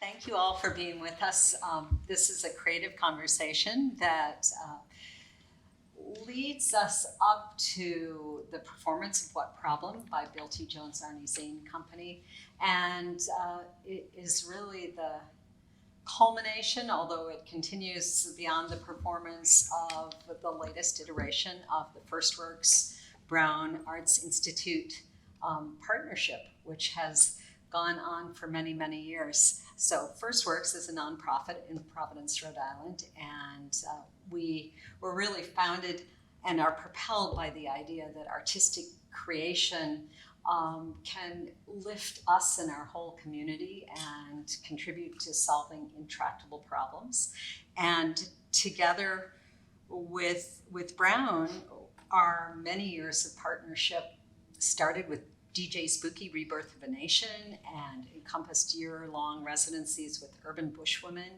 Thank you all for being with us. This is a creative conversation that leads us up to the performance of What Problem by Bill T. Jones, Arnie Zane Company. And it is really the culmination, although it continues beyond the performance, of the latest iteration of the FirstWorks Brown Arts Institute partnership, which has gone on for many, many years. So FirstWorks is a nonprofit in Providence, Rhode Island, and we were really founded and are propelled by the idea that artistic creation can lift us and our whole community and contribute to solving intractable problems. And together with Brown, our many years of partnership started with DJ Spooky, Rebirth of a Nation, and encompassed year-long residencies with Urban Bushwomen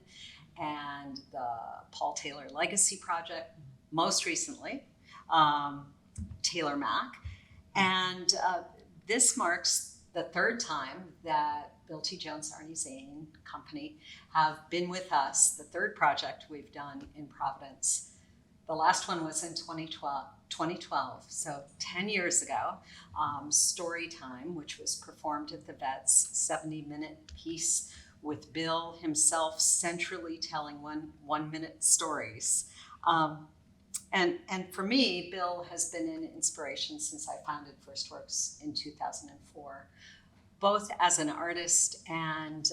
and the Paul Taylor Legacy Project, most recently, Taylor Mac. And this marks the third time that Bill T. Jones, Arnie Zane Company have been with us, the third project we've done in Providence. The last one was in 2012, so 10 years ago, Story Time, which was performed at the Vet's 70-minute piece with Bill himself centrally telling one-minute stories. And for me, Bill has been an inspiration since I founded FirstWorks in 2004, both as an artist and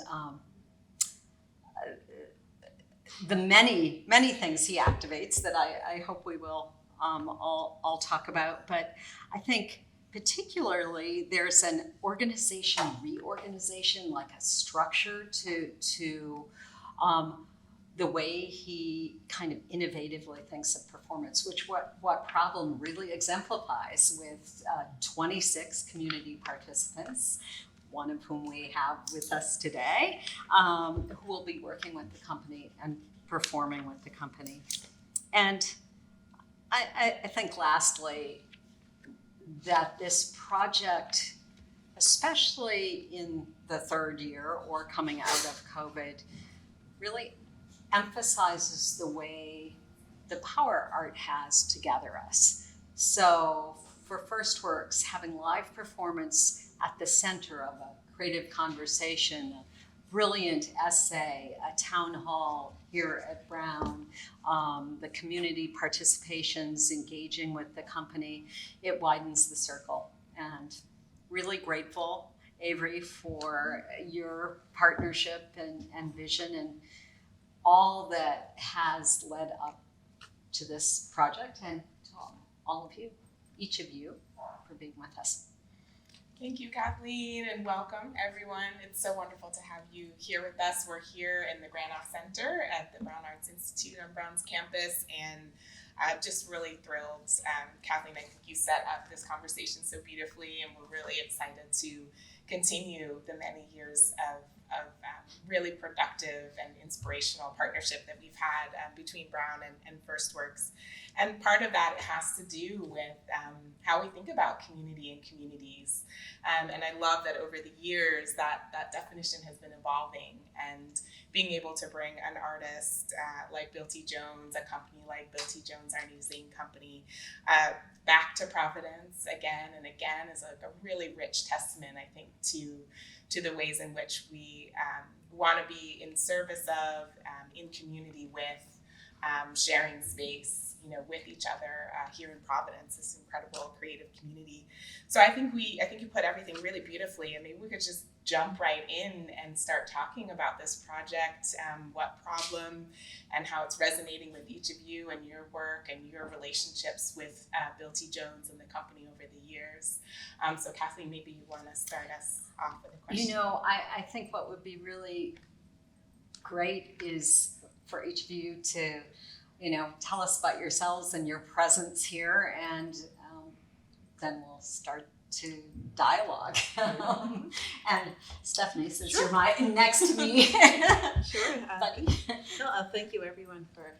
the many, many things he activates that I hope we will all talk about. But I think particularly there's an reorganization, like a structure to the way he kind of innovatively thinks of performance, which what Problem really exemplifies with 26 community participants, one of whom we have with us today, who will be working with the company and performing with the company. And I think lastly, that this project, especially in the third year or coming out of COVID, really emphasizes the power art has to gather us. So for FirstWorks, having live performance at the center of a creative conversation, a brilliant essay, a town hall here at Brown, the community participations, engaging with the company, it widens the circle. And really grateful, Avery, for your partnership and vision and all that has led up to this project, and to all of you, each of you, for being with us. Thank you, Kathleen, and welcome, everyone. It's so wonderful to have you here with us. We're here in the Granoff Center at the Brown Arts Institute on Brown's campus, and just really thrilled. Kathleen, I think you set up this conversation so beautifully, and we're really excited to continue the many years of really productive and inspirational partnership that we've had between Brown and FirstWorks. And part of that has to do with how we think about community and communities. And I love that over the years that definition has been evolving, and being able to bring an artist like Bill T. Jones, a company like Bill T. Jones, Arnie Zane Company, back to Providence again and again is a really rich testament, I think, to the ways in which we want to be in service of, in community with, sharing space, with each other here in Providence, this incredible creative community. So I think you put everything really beautifully, and maybe we could just jump right in and start talking about this project, What Problem, and how it's resonating with each of you and your work and your relationships with Bill T. Jones and the company over the years. So Kathleen, maybe you want to start us off with a question. I think what would be really great is for each of you to tell us about yourselves and your presence here, and then we'll start to dialogue. And Stéphanie, since you're next to me. Sure. Buddy. Thank you, everyone, for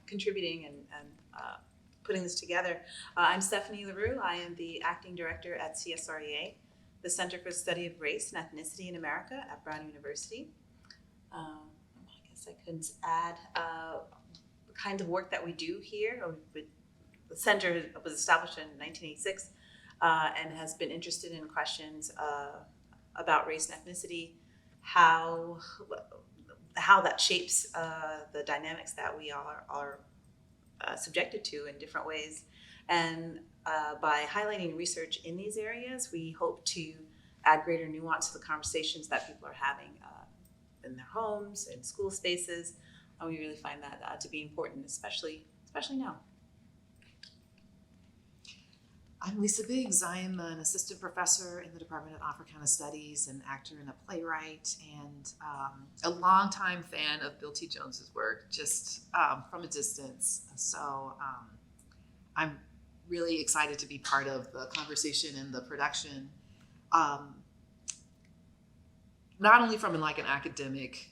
contributing and putting this together. I'm Stéphanie Larrieux. I am the acting director at CSREA, the Center for the Study of Race and Ethnicity in America at Brown University. I guess I could add the kinds of work that we do here. The center was established in 1986 and has been interested in questions about race and ethnicity, how that shapes the dynamics that we are subjected to in different ways. And by highlighting research in these areas, we hope to add greater nuance to the conversations that people are having in their homes, in school spaces. And we really find that to be important, especially now. I'm Lisa Biggs. I am an assistant professor in the Department of Africana Studies, an actor and a playwright, and a longtime fan of Bill T. Jones's work, just from a distance. So I'm really excited to be part of the conversation and the production, not only from an academic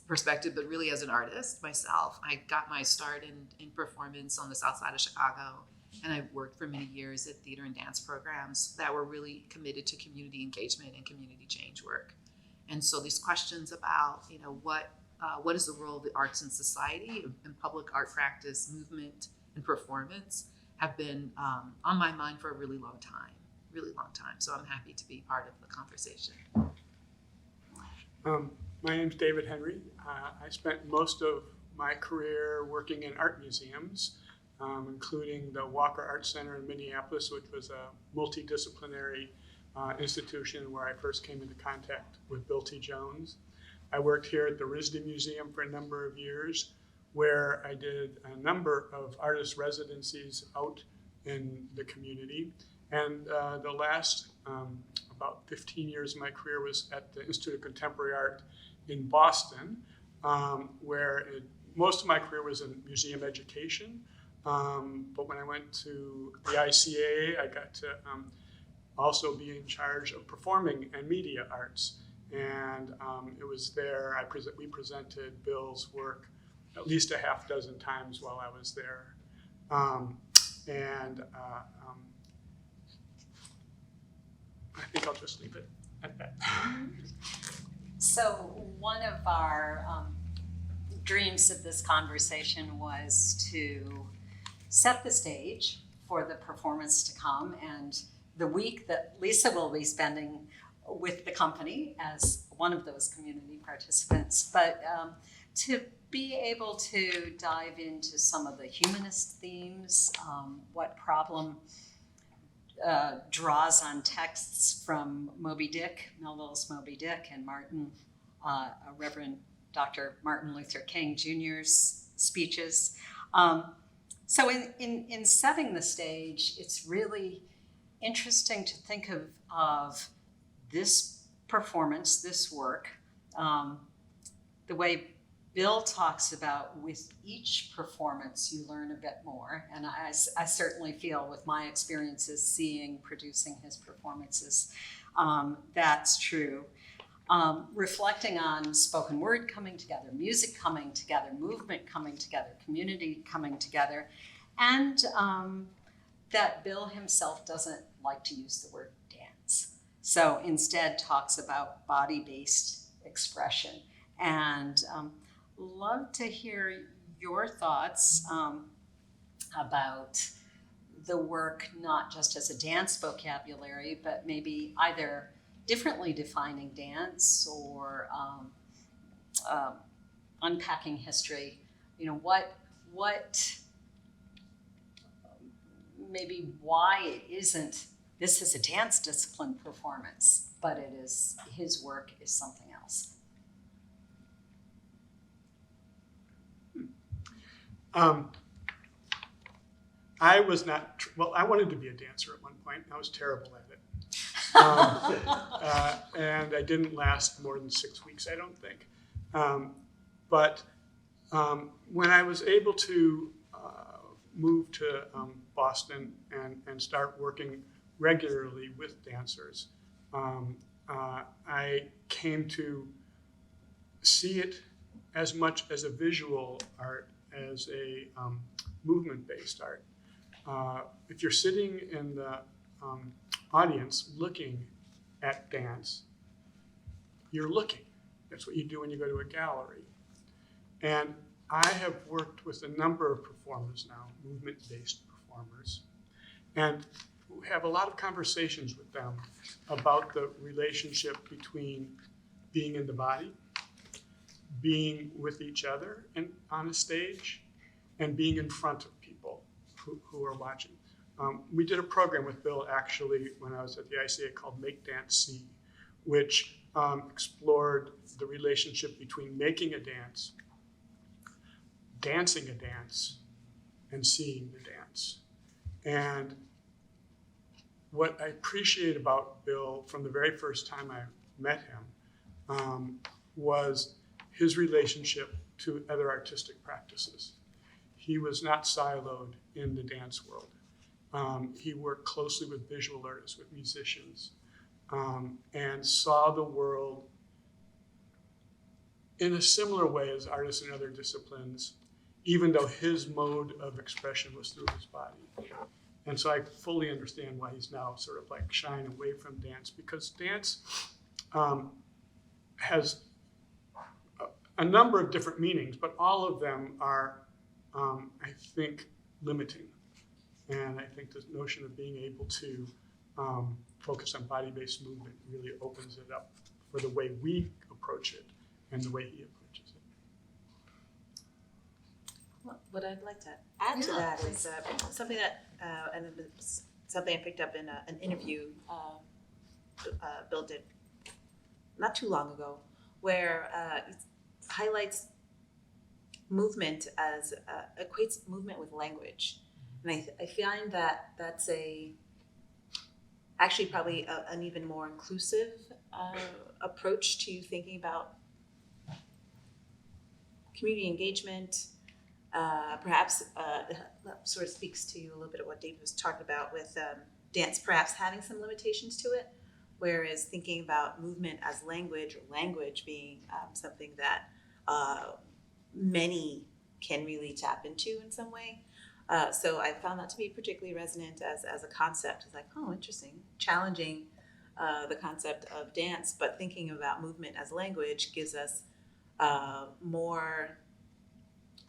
perspective, but really as an artist myself. I got my start in performance on the south side of Chicago. And I worked for many years at theater and dance programs that were really committed to community engagement and community change work. And so these questions about, what is the role of the arts in society, in public art practice, movement, and performance have been on my mind for a really long time. So I'm happy to be part of the conversation. My name's David Henry. I spent most of my career working in art museums, including the Walker Art Center in Minneapolis, which was a multidisciplinary institution where I first came into contact with Bill T. Jones. I worked here at the RISD Museum for a number of years, where I did a number of artist residencies out in the community. And the last about 15 years of my career was at the Institute of Contemporary Art in Boston, where most of my career was in museum education. But when I went to the ICA, I got to also be in charge of performing and media arts. And it was there we presented Bill's work at least a half dozen times while I was there. I think I'll just leave it at that. So one of our dreams of this conversation was to set the stage for the performance to come and the week that Lisa will be spending with the company as one of those community participants, but to be able to dive into some of the humanist themes, what problem draws on texts from Moby Dick, Melville's Moby Dick, and Reverend Dr. Martin Luther King Jr.'s speeches. So in setting the stage, it's really interesting to think of this performance, this work, the way Bill talks about with each performance, you learn a bit more. And I certainly feel with my experiences producing his performances, that's true. Reflecting on spoken word coming together, music coming together, movement coming together, community coming together, and that Bill himself doesn't like to use the word dance. So instead talks about body-based expression. And love to hear your thoughts about the work, not just as a dance vocabulary, but maybe either differently defining dance or unpacking history. Maybe why it isn't, this is a dance discipline performance, but his work is something else. I wanted to be a dancer at one point. I was terrible at it. And I didn't last more than 6 weeks, I don't think. But when I was able to move to Boston and start working regularly with dancers, I came to see it as much as a visual art as a movement-based art. If you're sitting in the audience looking at dance, you're looking. That's what you do when you go to a gallery. And I have worked with a number of performers now, movement-based performers, and have a lot of conversations with them about the relationship between being in the body, being with each other and on a stage, and being in front of people who are watching. We did a program with Bill actually when I was at the ICA called Make Dance See, which explored the relationship between making a dance, dancing a dance, and seeing the dance. And what I appreciate about Bill from the very first time I met him was his relationship to other artistic practices. He was not siloed in the dance world. He worked closely with visual artists, with musicians, and saw the world in a similar way as artists in other disciplines, even though his mode of expression was through his body. And so I fully understand why he's now sort of like shying away from dance, because dance has a number of different meanings, but all of them are, I think, limiting. And I think this notion of being able to focus on body-based movement really opens it up for the way we approach it and the way he approaches it. Well, what I'd like to add to that is something that, and it's something I picked up in an interview Bill did not too long ago, where it highlights movement as equates movement with language, and I find that that's actually probably an even more inclusive approach to thinking about community engagement. Perhaps that sort of speaks to a little bit of what David was talking about with dance perhaps having some limitations to it, whereas thinking about movement as language, or language being something that many can really tap into in some way. So I found that to be particularly resonant as a concept. It's like, oh, interesting, challenging the concept of dance, but thinking about movement as language gives us more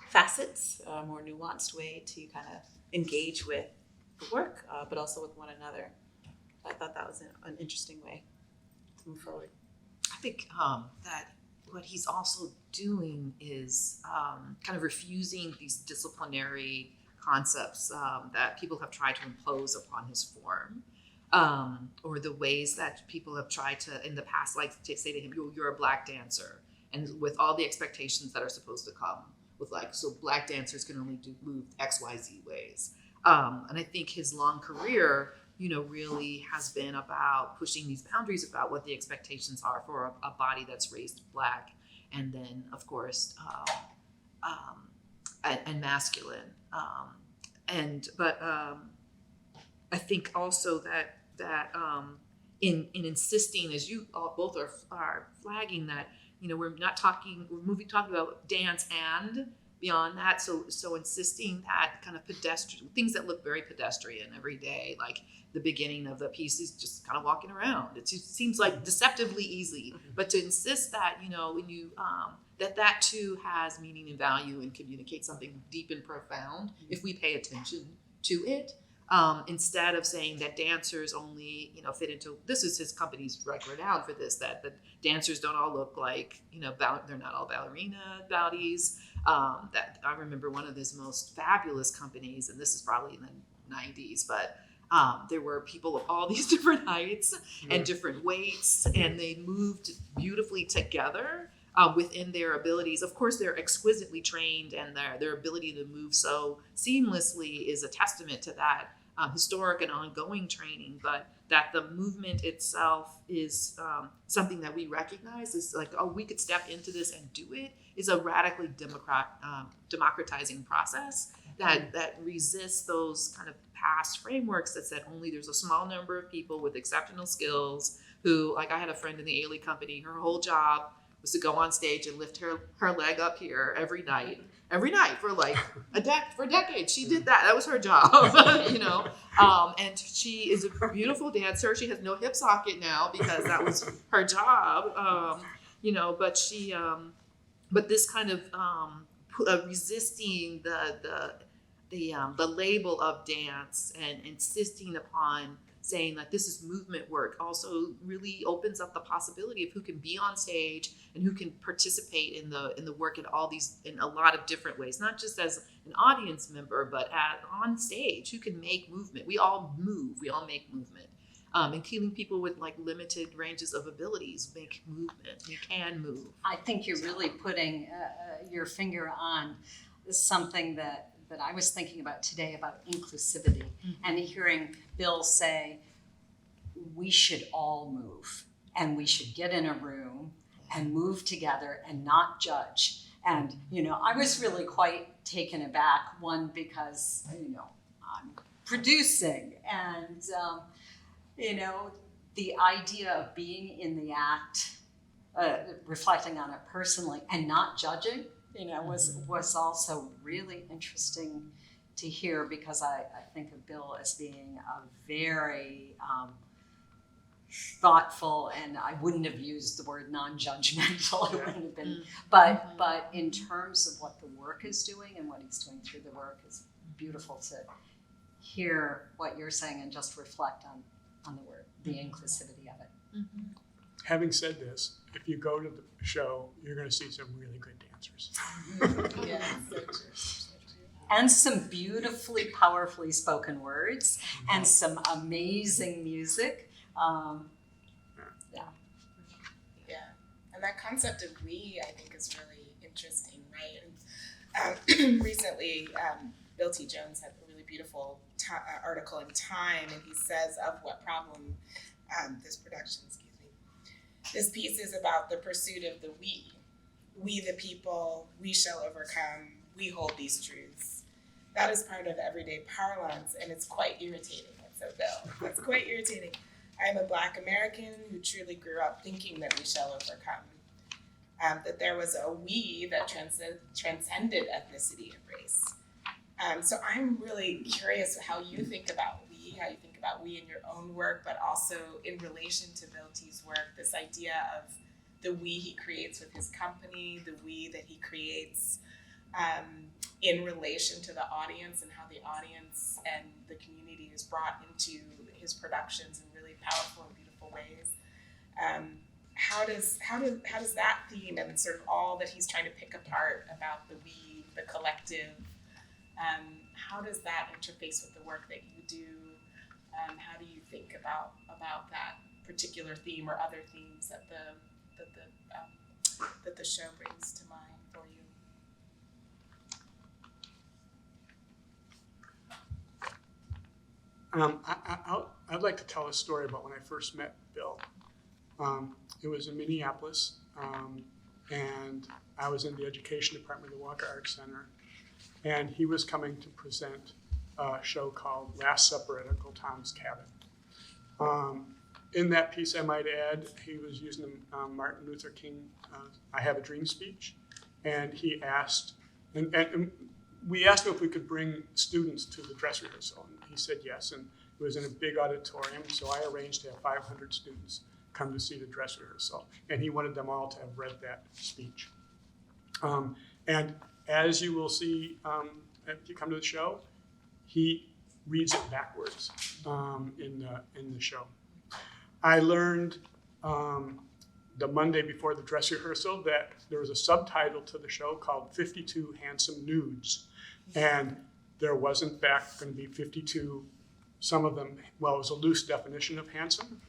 facets, a more nuanced way to kind of engage with the work, but also with one another. I thought that was an interesting way to move forward. I think that what he's also doing is kind of refusing these disciplinary concepts that people have tried to impose upon his form, or the ways that people have tried to, in the past, like to say to him, you're a Black dancer, and with all the expectations that are supposed to come with so Black dancers can only move XYZ ways. And I think his long career, really has been about pushing these boundaries about what the expectations are for a body that's raised Black, and then, of course, and masculine. But I think also that in insisting, as you all both are flagging, that we're talking about dance and beyond that. So insisting that kind of pedestrian things that look very pedestrian every day, like the beginning of the piece is just kind of walking around. It just seems like deceptively easy, but to insist that when you that too has meaning and value and communicates something deep and profound if we pay attention to it. Instead of saying that dancers only, fit into, this is his company's record out for this, that the dancers don't all look like, they're not all ballerina bodies. That I remember one of his most fabulous companies, and this is probably in the 90s, but there were people of all these different heights and different weights, and they moved beautifully together within their abilities. Of course, they're exquisitely trained, and their ability to move so seamlessly is a testament to that historic and ongoing training, but that the movement itself is something that we recognize is like, oh, we could step into this and do it, is a radically democratizing process that resists those kind of past frameworks that said only there's a small number of people with exceptional skills who, like I had a friend in the Ailey Company, her whole job was to go on stage and lift her leg up here every night for for decades. She did that. That was her job, and she is a beautiful dancer. She has no hip socket now because that was her job. but she, but this kind of resisting the label of dance and insisting upon saying that this is movement work also really opens up the possibility of who can be on stage and who can participate in the work in a lot of different ways, not just as an audience member, but on stage, who can make movement. We all move, we all make movement. Including people with like limited ranges of abilities make movement. You can move. I think you're really putting your finger on something that I was thinking about today about inclusivity, and hearing Bill say we should all move and we should get in a room and move together and not judge. And, I was really quite taken aback, one, because, I'm producing and, the idea of being in the act, reflecting on it personally and not judging, was also really interesting to hear, because I think of Bill as being a very thoughtful, and I wouldn't have used the word non-judgmental, it wouldn't have been, but in terms of what the work is doing and what he's doing through the work, is beautiful to hear what you're saying and just reflect on the word, the inclusivity of it. Having said this, if you go to the show, you're going to see some really good dancers. Yeah, so true. And some beautifully, powerfully spoken words, and some amazing music. Yeah, and that concept of we, I think, is really interesting, right? And recently, Bill T. Jones had a really beautiful article in Time, and he says of what problem this production, this piece is about the pursuit of the we. We the people, we shall overcome, we hold these truths. That is part of everyday parlance, and it's quite irritating. So Bill, that's quite irritating. I am a Black American who truly grew up thinking that we shall overcome. That there was a we that transcended ethnicity and race. So I'm really curious how you think about we, how you think about we in your own work, but also in relation to Bill T's work, this idea of the we he creates with his company, the we that he creates in relation to the audience, and how the audience and the community is brought into his productions in really powerful and beautiful ways. How does that theme and sort of all that he's trying to pick apart about the we, the collective, how does that interface with the work that you do? How do you think about that particular theme or other themes that the show brings to mind for you? I'd like to tell a story about when I first met Bill. It was in Minneapolis, and I was in the education department of the Walker Arts Center, and he was coming to present a show called Last Supper at Uncle Tom's Cabin. In that piece, I might add, he was using the Martin Luther King I Have a Dream speech, and he asked, and we asked him if we could bring students to the dress rehearsal, and he said yes, and it was in a big auditorium, so I arranged to have 500 students come to see the dress rehearsal, and he wanted them all to have read that speech. And as you will see if you come to the show, he reads it backwards in the show. I learned the Monday before the dress rehearsal that there was a subtitle to the show called 52 Handsome Nudes. And there was in fact going to be 52, some of them, well, it was a loose definition of handsome.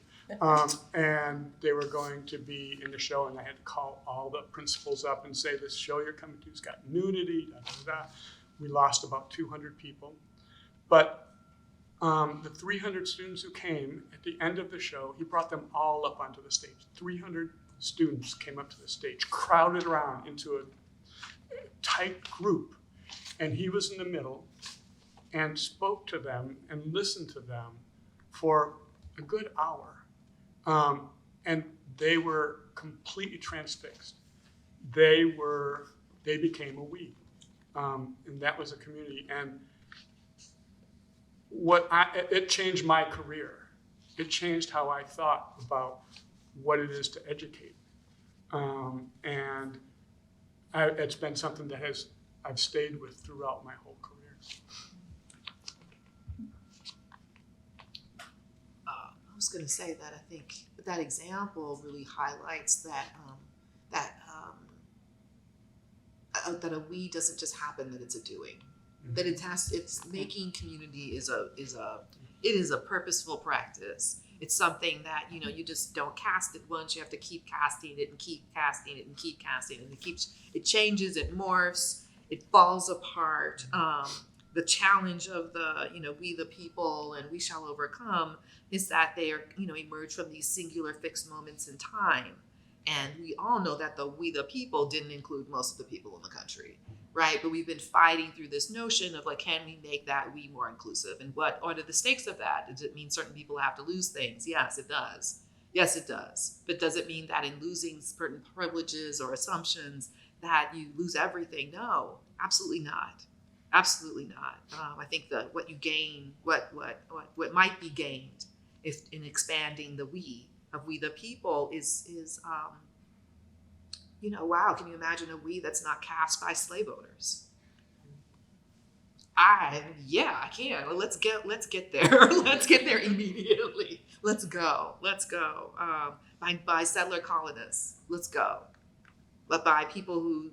And they were going to be in the show, and I had to call all the principals up and say, this show you're coming to has got nudity, da, da, da. We lost about 200 people. But the 300 students who came at the end of the show, he brought them all up onto the stage. 300 students came up to the stage, crowded around into a tight group. And he was in the middle and spoke to them and listened to them for a good hour. And they were completely transfixed. They became a we. And that was a community. And it changed my career. It changed how I thought about what it is to educate. And it's been something that I've stayed with throughout my whole career. I was going to say that I think that example really highlights that that a we doesn't just happen, that it's a doing. Mm-hmm. That it's making community is a purposeful practice. It's something that, you just don't cast it once. You have to keep casting it and keep casting it and keep casting it. And it changes, it morphs, it falls apart. The challenge of the, we the people and we shall overcome is that they are, emerge from these singular fixed moments in time. And we all know that the we the people didn't include most of the people in the country, right? But we've been fighting through this notion of like, can we make that we more inclusive? And what are the stakes of that? Does it mean certain people have to lose things? Yes, it does. Yes, it does. But does it mean that in losing certain privileges or assumptions that you lose everything? No, absolutely not. Absolutely not. I think that what you gain, what might be gained if in expanding the we of we the people is wow, can you imagine a we that's not cast by slave owners? I can. Well, let's get there. Let's get there immediately. Let's go. By settler colonists. Let's go. But by people who,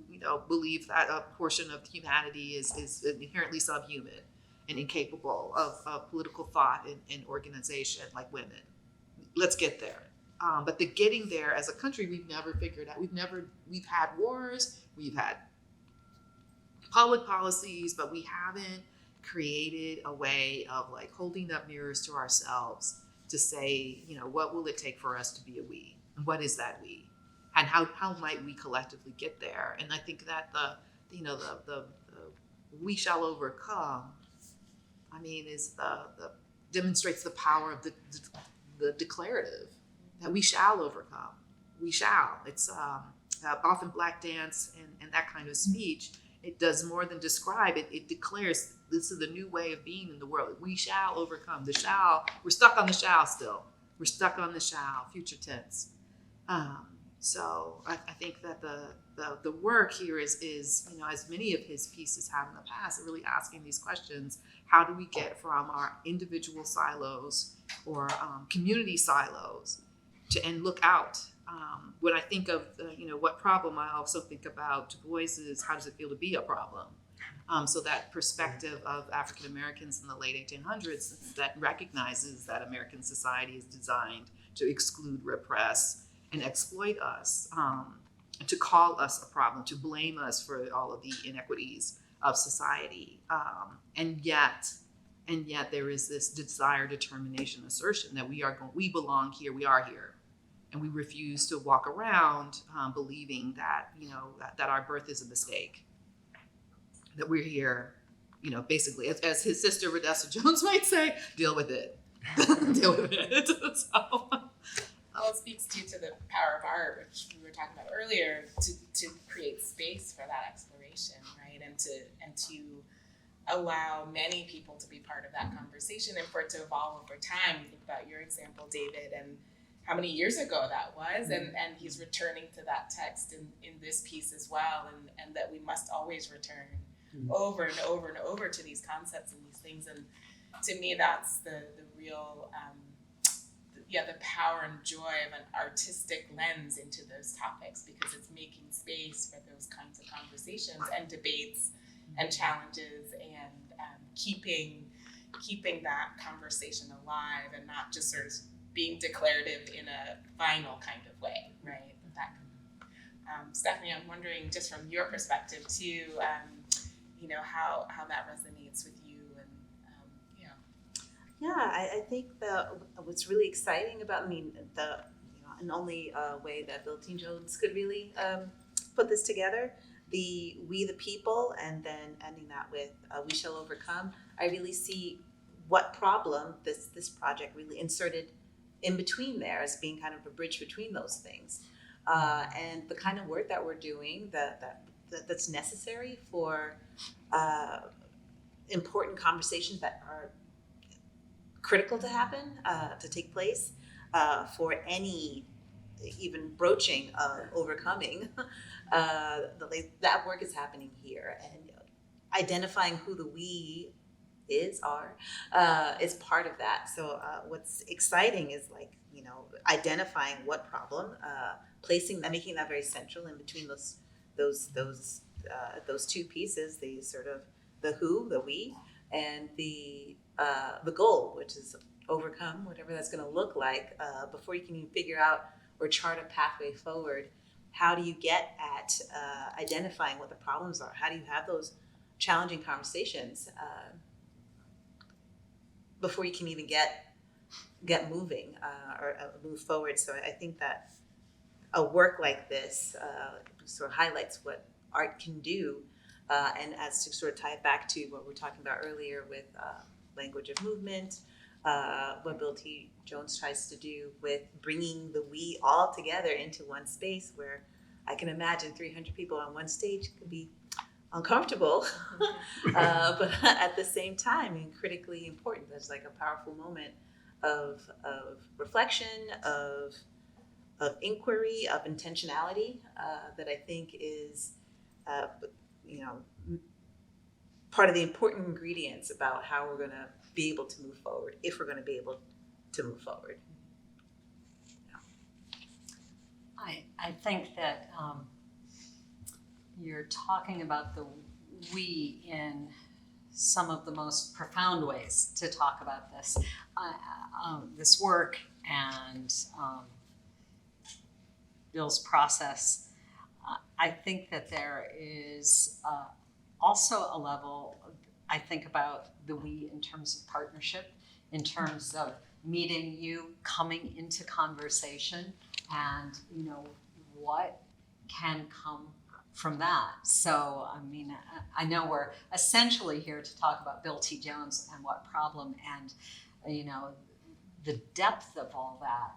believe that a portion of humanity is inherently subhuman and incapable of political thought and organization like women. Let's get there. But the getting there as a country, we've never figured out. We've had wars, we've had public policies, but we haven't created a way of like holding up mirrors to ourselves to say, what will it take for us to be a we? And what is that we? And how might we collectively get there? And I think that the we shall overcome, demonstrates the power of the declarative, that we shall overcome. We shall. It's often Black dance and that kind of speech. It does more than describe it. It declares this is the new way of being in the world. We shall overcome. The shall, we're stuck on the shall still. We're stuck on the shall, future tense. So I think that the work here is as many of his pieces have in the past, really asking these questions. How do we get from our individual silos or community silos and look out? When I think of what problem, I also think about Du Bois's how does it feel to be a problem? So that perspective of African Americans in the late 1800s that recognizes that American society is designed to exclude, repress, and exploit us, to call us a problem, to blame us for all of the inequities of society. And yet there is this desire, determination, assertion that we belong here, we are here. And we refuse to walk around believing that, that our birth is a mistake, that we're here, basically, as his sister, Rodessa Jones might say, deal with it. Deal with it. So. Well, it speaks to the power of art, which we were talking about earlier, to create space for that exploration, right? And to allow many people to be part of that conversation and for it to evolve over time. You think about your example, David, and how many years ago that was, and he's returning to that text in this piece as well, and that we must always return over and over and over to these concepts and these things. And to me, that's the real the power and joy of an artistic lens into those topics, because it's making space for those kinds of conversations and debates and challenges, and keeping that conversation alive and not just sort of being declarative in a final kind of way, right? Stéphanie, I'm wondering, just from your perspective too, how that resonates with you, and I think what's really exciting about, and only way that Bill T. Jones could really put this together, the we the people, and then ending that with we shall overcome. I really see what problem this project really inserted in between there as being kind of a bridge between those things, and the kind of work that we're doing that's necessary for important conversations that are critical to happen, to take place, for any even broaching of overcoming, that work is happening here, and identifying who the we is part of that. So what's exciting is identifying what problem, making that very central in between those two pieces, the sort of the who, the we, and the goal, which is overcome whatever that's going to look like. Before you can even figure out or chart a pathway forward, how do you get at identifying what the problems are? How do you have those challenging conversations before you can even get moving or move forward? So I think that a work like this sort of highlights what art can do, and as to sort of tie it back to what we were talking about earlier with language of movement, what Bill T. Jones tries to do with bringing the we all together into one space, where I can imagine 300 people on one stage could be uncomfortable, but at the same time, critically important. There's like a powerful moment of reflection, of inquiry, of intentionality that I think is, part of the important ingredients about how we're going to be able to move forward, if we're going to be able to move forward. I think that you're talking about the we in some of the most profound ways to talk about this. This work and Bill's process. I think that there is also a level, I think about the we in terms of partnership, in terms of meeting you, coming into conversation, and what can come from that. So, I mean, I know we're essentially here to talk about Bill T. Jones and what problem and, the depth of all that.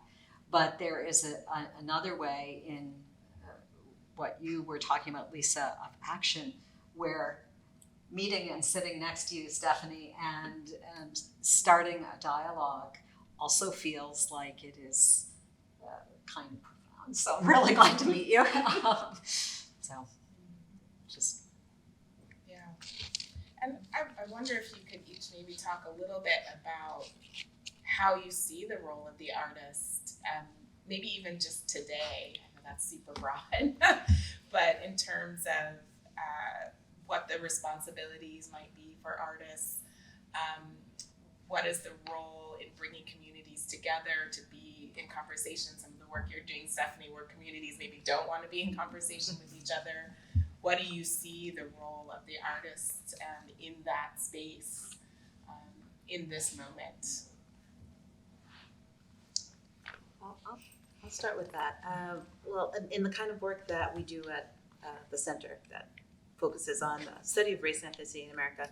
But there is another way in what you were talking about, Lisa, of action, where meeting and sitting next to you, Stéphanie, and starting a dialogue also feels like it is kind of profound. So I'm really glad to meet you. So, just. Yeah. And I wonder if you could each maybe talk a little bit about how you see the role of the artist, maybe even just today. I know that's super broad, but in terms of what the responsibilities might be for artists, what is the role in bringing communities together to be in conversation? Some of the work you're doing, Stéphanie, where communities maybe don't want to be in conversation with each other. What do you see the role of the artist in that space in this moment? I'll start with that. Well, in the kind of work that we do at the center that focuses on the study of race and ethnicity in America,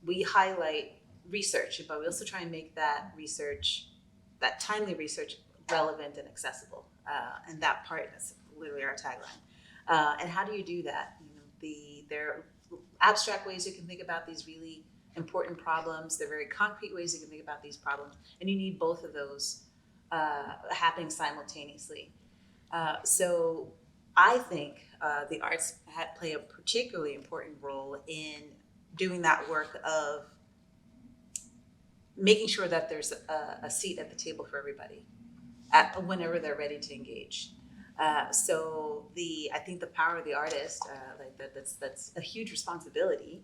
we highlight research, but we also try and make that research, that timely research, relevant and accessible. And that part is literally our tagline. And how do you do that? There are abstract ways you can think about these really important problems. There are very concrete ways you can think about these problems. And you need both of those happening simultaneously. So I think the arts play a particularly important role in doing that work of making sure that there's a seat at the table for everybody whenever they're ready to engage. So I think the power of the artist, that's a huge responsibility,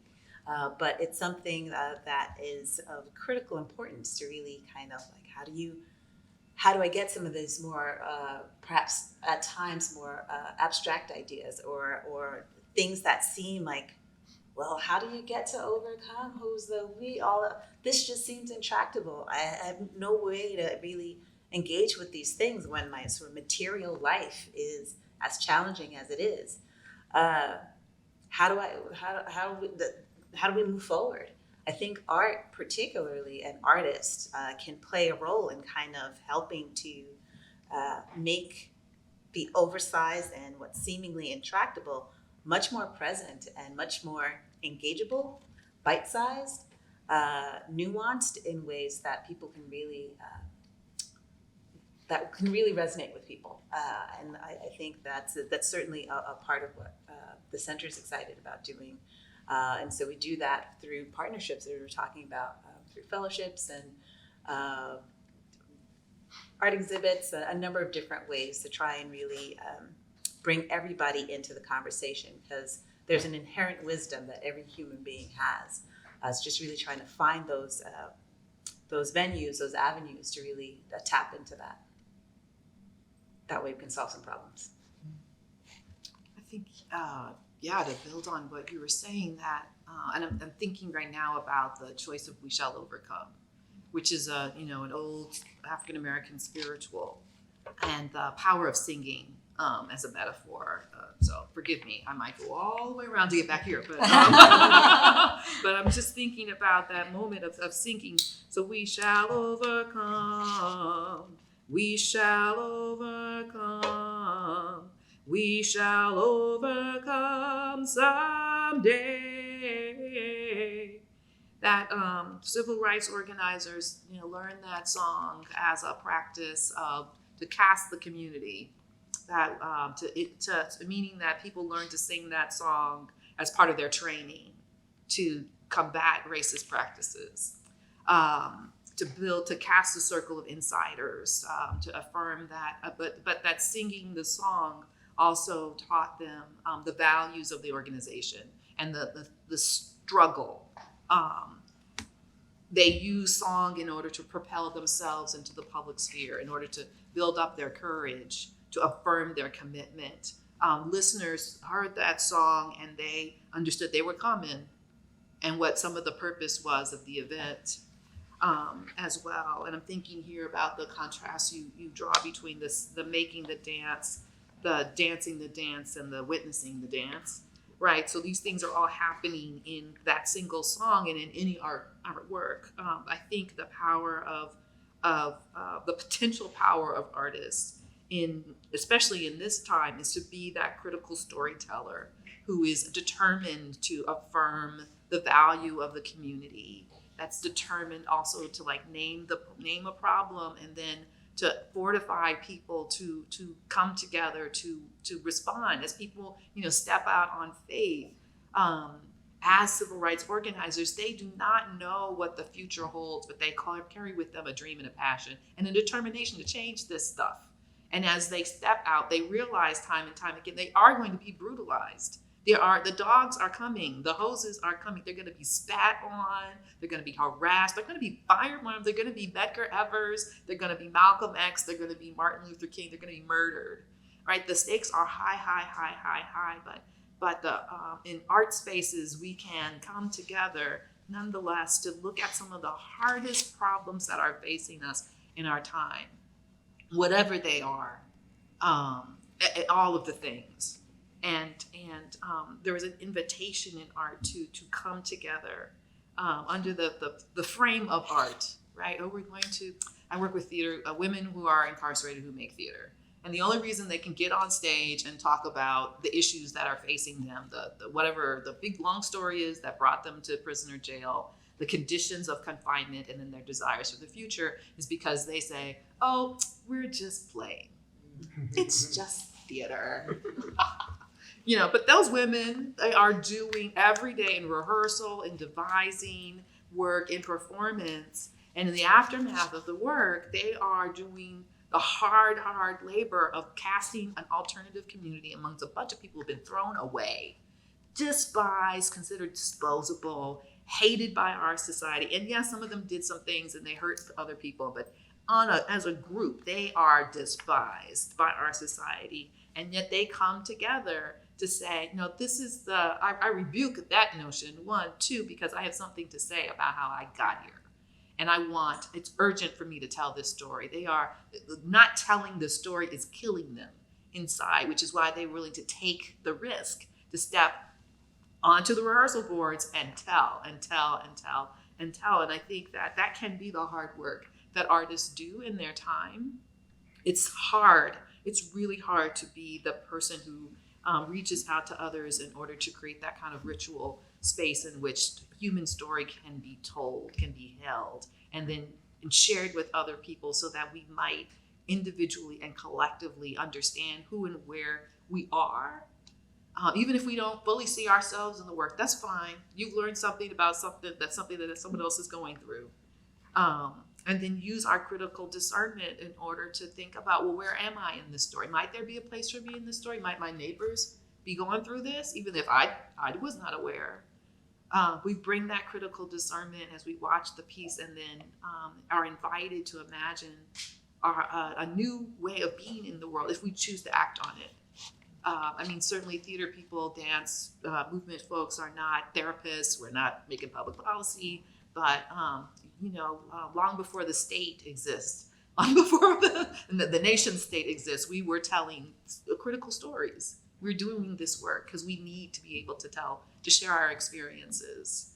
but it's something that is of critical importance to really kind of like, how do I get some of these more, perhaps at times more abstract ideas or things that seem like, well, how do you get to overcome who's the we? This just seems intractable. I have no way to really engage with these things when my sort of material life is as challenging as it is. How do we move forward? I think art, particularly an artist, can play a role in kind of helping to make the oversized and what's seemingly intractable much more present and much more engageable, bite-sized, nuanced in ways that people can really that can really resonate with people. And I think that's certainly a part of what the center is excited about doing. And so we do that through partnerships that we were talking about, through fellowships and art exhibits, a number of different ways to try and really bring everybody into the conversation, because there's an inherent wisdom that every human being has. It's just really trying to find those venues, those avenues to really tap into that. That way we can solve some problems. I think, to build on what you were saying, that, and I'm thinking right now about the choice of "We Shall Overcome," which is an old African American spiritual, and the power of singing as a metaphor. So forgive me, I might go all the way around to get back here, but but I'm just thinking about that moment of singing. So we shall overcome. We shall overcome. We shall overcome someday. That civil rights organizers, learn that song as a practice to cast the community. That meaning that people learn to sing that song as part of their training to combat racist practices. To cast a circle of insiders, to affirm that, but that singing the song also taught them the values of the organization and the struggle. They use song in order to propel themselves into the public sphere, in order to build up their courage, to affirm their commitment. Listeners heard that song and they understood they were coming, and what some of the purpose was of the event. As well. And I'm thinking here about the contrast you draw between the making the dance, the dancing the dance, and the witnessing the dance, right? So these things are all happening in that single song and in any artwork. I think the power of the potential power of artists, especially in this time, is to be that critical storyteller who is determined to affirm the value of the community. That's determined also to name a problem, and then to fortify people to come together to respond as people step out on faith. As civil rights organizers, they do not know what the future holds, but they carry with them a dream and a passion and a determination to change this stuff. And as they step out, they realize time and time again they are going to be brutalized. The dogs are coming. The hoses are coming. They're going to be spat on. They're going to be harassed. They're going to be firearmed. They're going to be Medgar Evers. They're going to be Malcolm X. They're going to be Martin Luther King. They're going to be murdered. Right? The stakes are high. But in art spaces, we can come together nonetheless to look at some of the hardest problems that are facing us in our time, whatever they are, all of the things. And there was an invitation in art to come together under the frame of art, right? I work with women who are incarcerated who make theater. And the only reason they can get on stage and talk about the issues that are facing them, whatever the big long story is that brought them to prison or jail, the conditions of confinement, and then their desires for the future, is because they say, oh, we're just playing. It's just theater. But those women, they are doing every day in rehearsal, in devising work, in performance, and in the aftermath of the work, they are doing the hard labor of casting an alternative community amongst a bunch of people who've been thrown away, despised, considered disposable, hated by our society. And yes, some of them did some things and they hurt other people, but as a group, they are despised by our society. And yet they come together to say, no, this is I rebuke that notion, 1, 2, because I have something to say about how I got here. And it's urgent for me to tell this story. They are not telling the story is killing them inside, which is why they're willing to take the risk to step onto the rehearsal boards and tell. And I think that can be the hard work that artists do in their time. It's hard. It's really hard to be the person who reaches out to others in order to create that kind of ritual space in which human story can be told, can be held, and then shared with other people so that we might individually and collectively understand who and where we are. Even if we don't fully see ourselves in the work, that's fine. You've learned something about something that someone else is going through. And then use our critical discernment in order to think about, well, where am I in this story? Might there be a place for me in this story? Might my neighbors be going through this, even if I was not aware? We bring that critical discernment as we watch the piece, and then are invited to imagine a new way of being in the world if we choose to act on it. I mean, certainly theater people, dance, movement folks are not therapists. We're not making public policy, but long before the state exists, long before the nation state exists, we were telling critical stories. We're doing this work because we need to be able to share our experiences,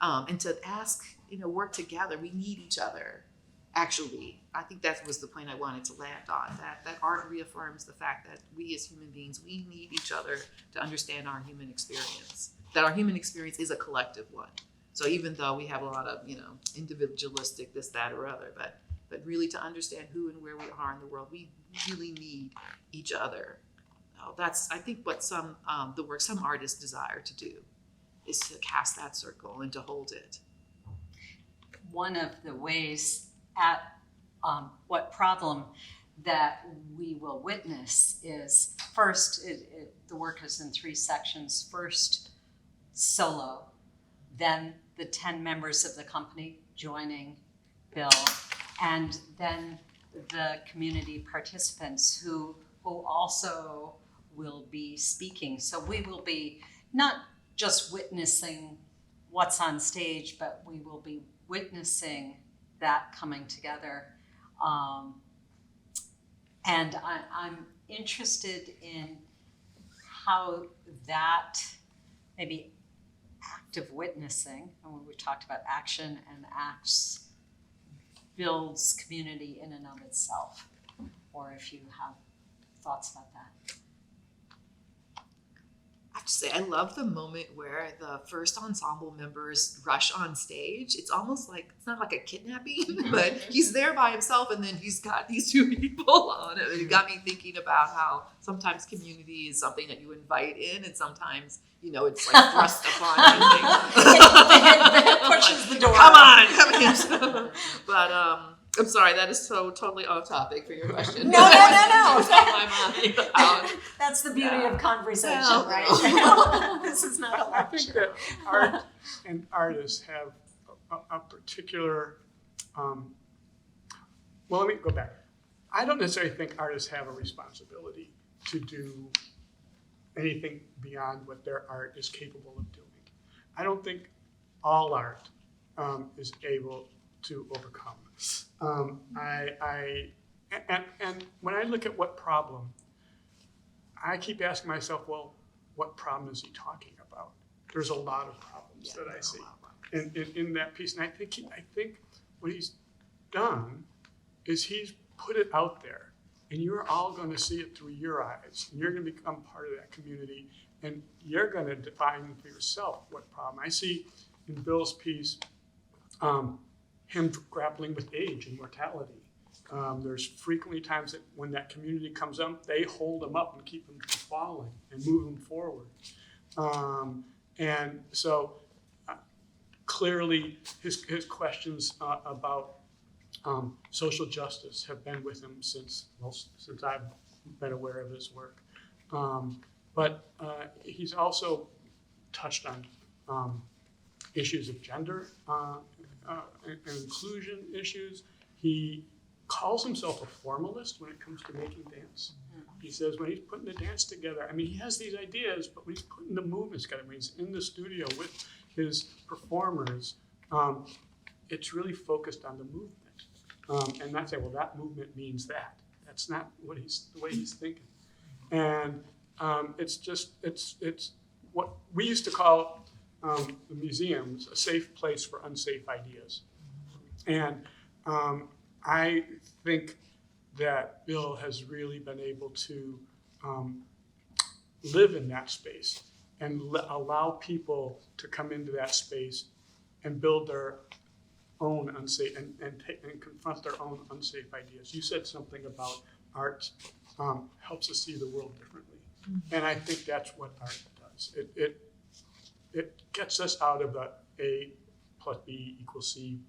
and to ask, work together. We need each other. Actually, I think that was the point I wanted to land on, that art reaffirms the fact that we as human beings, we need each other to understand our human experience, that our human experience is a collective one. So even though we have a lot of, individualistic this, that, or other, but really to understand who and where we are in the world, we really need each other. That's, I think, what some artists desire to do, is to cast that circle and to hold it. One of the ways at what problem that we will witness is, first, the work is in 3 sections. First, solo, then the 10 members of the company joining Bill, and then the community participants who also will be speaking. So we will be not just witnessing what's on stage, but we will be witnessing that coming together. And I'm interested in how that maybe active witnessing, and when we talked about action and acts, builds community in and of itself, or if you have thoughts about that. I have to say, I love the moment where the first ensemble members rush on stage. It's almost like, it's not like a kidnapping, but he's there by himself, and then he's got these 2 people on it. It got me thinking about how sometimes community is something that you invite in, and sometimes, it's like thrust upon you. The head pushes the door. Come on. But I'm sorry, that is so totally off topic for your question. No. It's on my mind. That's the beauty of conversation, No. right? This is not a I think lecture. that art and artists have a particular, well, let me go back. I don't necessarily think artists have a responsibility to do anything beyond what their art is capable of doing. I don't think all art is able to overcome. And when I look at what problem, I keep asking myself, well, what problem is he talking about? There's a lot of problems that I see in that piece. And I think what he's done is he's put it out there, and you're all going to see it through your eyes. And you're going to become part of that community, and you're going to define for yourself what problem. I see in Bill's piece him grappling with age and mortality. There's frequently times that when that community comes up, they hold him up and keep him from falling and move him forward. And so clearly his questions about social justice have been with him since I've been aware of his work. But he's also touched on issues of gender and inclusion issues. He calls himself a formalist when it comes to making dance. He says when he's putting the dance together, I mean, he has these ideas, but when he's putting the movements together, when he's in the studio with his performers, it's really focused on the movement. And not say, well, that movement means that. That's not the way he's thinking. And it's what we used to call the museums a safe place for unsafe ideas. And I think that Bill has really been able to live in that space and allow people to come into that space and build their own unsafe and confront their own unsafe ideas. You said something about art helps us see the world differently. And I think that's what art does. It gets us out of the A plus B equals C,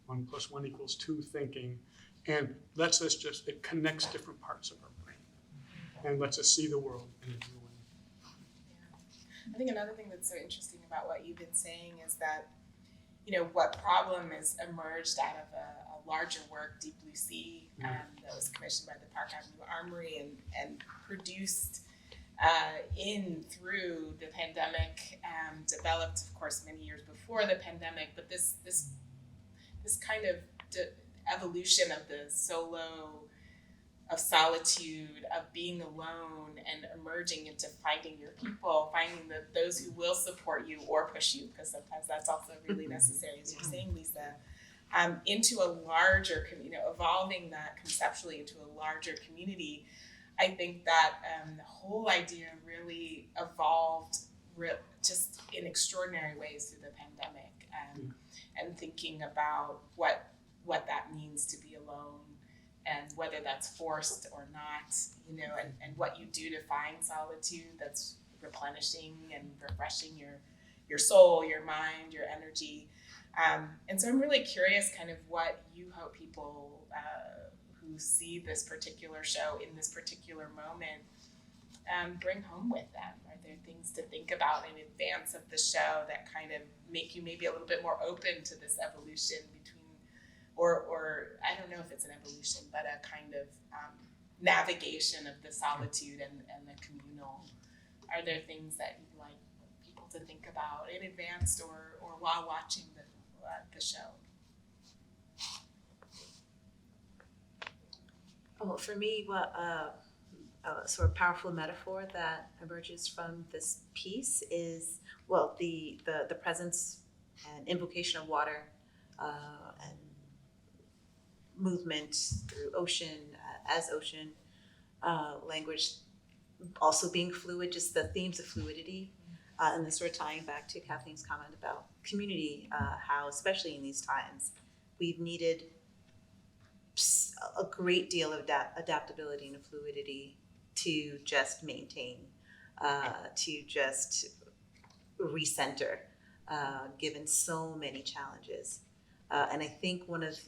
1 + 1 = 2 thinking, and lets us it connects different parts of our brain and lets us see the world in a new way. I think another thing that's so interesting about what you've been saying is that, what problem has emerged out of a larger work, Deep Blue Sea, that was commissioned by the Park Avenue Armory and produced through the pandemic, developed, of course, many years before the pandemic, but this kind of evolution of the of solitude, of being alone, and emerging into finding your people, finding those who will support you or push you, because sometimes that's also really necessary, as you're saying, Lisa, into a larger, evolving that conceptually into a larger community. I think that the whole idea really evolved just in extraordinary ways through the pandemic, and thinking about what that means to be alone, and whether that's forced or not, and what you do to find solitude that's replenishing and refreshing your soul, your mind, your energy. And so I'm really curious kind of what you hope people who see this particular show in this particular moment bring home with them. Are there things to think about in advance of the show that kind of make you maybe a little bit more open to this evolution between, or I don't know if it's an evolution, but a kind of navigation of the solitude and the communal? Are there things that you'd like people to think about in advance or while watching the show? Well, for me, a sort of powerful metaphor that emerges from this piece is, well, the presence and invocation of water and movement through ocean, as ocean, language also being fluid, just the themes of fluidity, and this sort of tying back to Kathleen's comment about community, how especially in these times, we've needed a great deal of adaptability and fluidity to just maintain, to just recenter, given so many challenges. And I think one of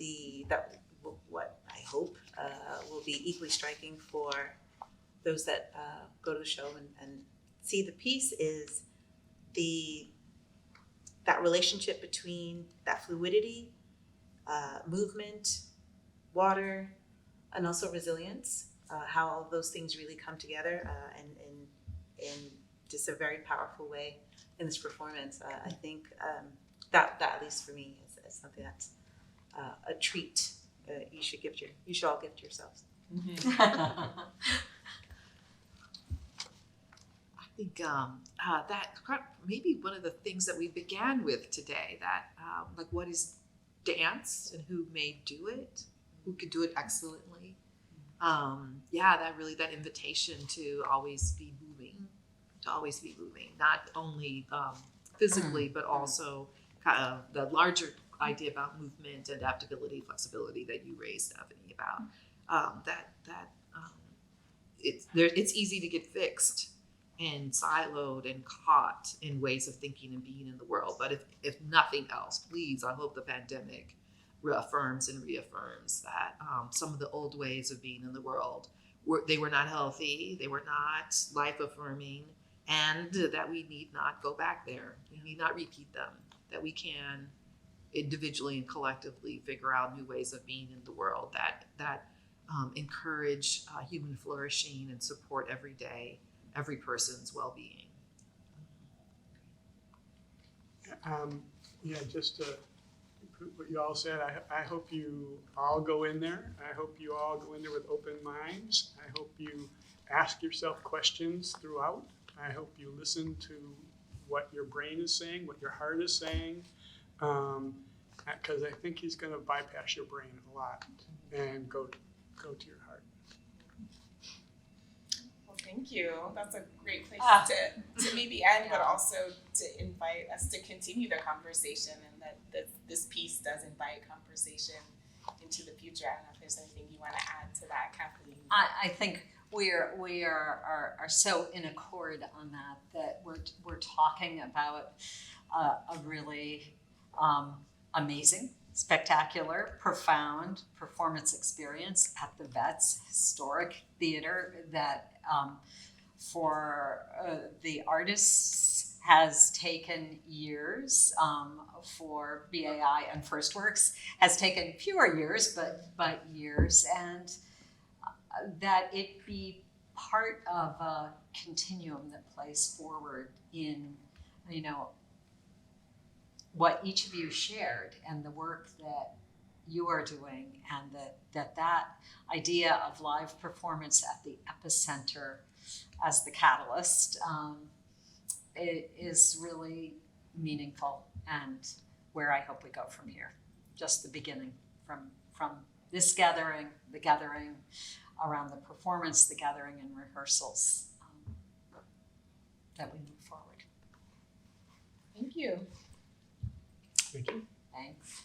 what I hope will be equally striking for those that go to the show and see the piece is that relationship between that fluidity, movement, water, and also resilience, how all of those things really come together in just a very powerful way in this performance. I think that at least for me is something that's a treat you should all gift yourselves. I think that maybe one of the things that we began with today, that like what is dance and who may do it, who could do it excellently. That invitation to always be moving, not only physically, but also kind of the larger idea about movement, adaptability, flexibility that you raised, Stephanie, about it's easy to get fixed and siloed and caught in ways of thinking and being in the world. But if nothing else, please, I hope the pandemic reaffirms and reaffirms that some of the old ways of being in the world they were not healthy, they were not life affirming, and that we need not go back there. We need not repeat them. That we can individually and collectively figure out new ways of being in the world that encourage human flourishing and support every person's well-being. Just to what you all said, I hope you all go in there. I hope you all go in there with open minds. I hope you ask yourself questions throughout. I hope you listen to what your brain is saying, what your heart is saying, because I think he's going to bypass your brain a lot and go to your heart. Well, thank you. That's a great place to maybe end, but also to invite us to continue the conversation, and that this piece does invite conversation into the future. I don't know if there's anything you want to add to that, Kathleen. I think we are so in accord on that we're talking about a really amazing, spectacular, profound performance experience at the Vets Historic Theater that for the artists has taken years, for BAI and FirstWorks has taken fewer years, but years, and that it be part of a continuum that plays forward in, you know, what each of you shared and the work that you are doing, and that idea of live performance at the epicenter as the catalyst it is really meaningful, and where I hope we go from here. Just the beginning, from this gathering, the gathering around the performance, the gathering and rehearsals, that we move forward. Thank you. Thank you. Thanks.